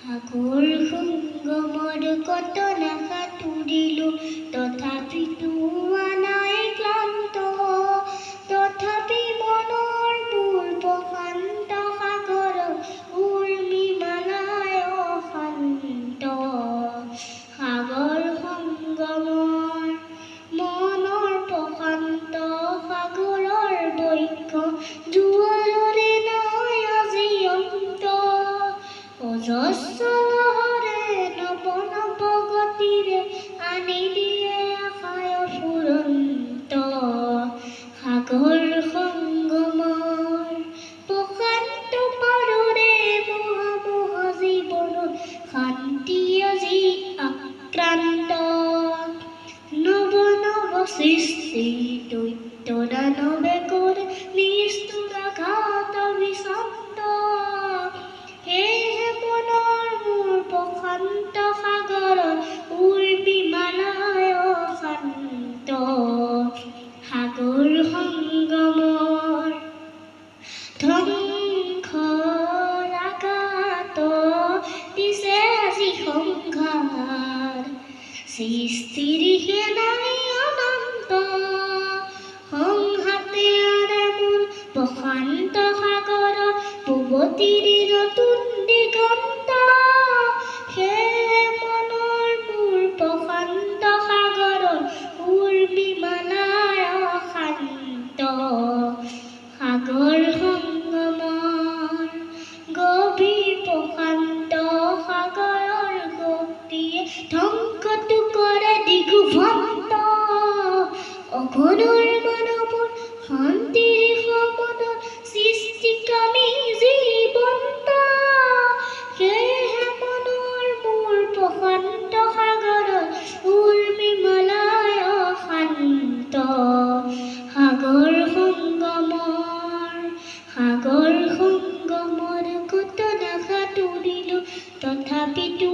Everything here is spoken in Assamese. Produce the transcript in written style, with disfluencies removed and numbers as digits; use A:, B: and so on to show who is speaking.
A: সাগৰ সংগমৰ কত নাসাঁতুৰিলো তথাপিতো নাই ক্লান্ত তথাপি মনৰ মোৰ প্ৰশান্ত সাগৰ উৰ্মি মালাই অশান্ত সাগৰ সংগমৰ মনৰ প্ৰশান্ত সাগৰৰ বক্ষ জোৱাৰৰে নাই আজি অন্ত অজস্ৰ লহৰে নৱ নৱ গতিৰে আনি দিয়ে আশায় ফুৰন্ত সাগৰ সংগমৰ প্ৰশান্ত পাৰৰে মহামোহ জীৱনত শান্তি আজি আক্ৰান্ত নৱ নৱ সৃষ্টি দৈত্য দানৱে কৰে নিষ্ঠুৰ ঘাত বিচন্ত সেয়েহে মনৰ মোৰ প্ৰশান্ত সাগৰ উৰ্মি মালাই অশান্ত সাগৰ সংগমৰ ধ্বংসৰ আঘাত দিছে আজি সংঘাত সৃষ্টিৰ সেনাই অনন্ত সংঘাতে আনে মোৰ প্ৰশান্ত সাগৰ পৱতিৰ নতুন দিগন্ত সেয়ে মনৰ মোৰ প্ৰশান্ত সাগৰ উৰ্মি মালাই অশান্ত সাগৰ সংগমৰ গভীৰ প্ৰশান্ত সাগৰৰ গতিয়ে ধ্বংসটো কৰে দিগভন্ত অঘনৰ মানৱৰ শান্তিৰ সমাদৰ সৃষ্টিকামী জীৱন্ত সেয়েহে মনৰ মোৰ প্ৰশান্ত সাগৰ উৰ্মি মালাই অশান্ত সাগৰ সংগমৰ কত নাসাঁতুৰিলো তথাপিতো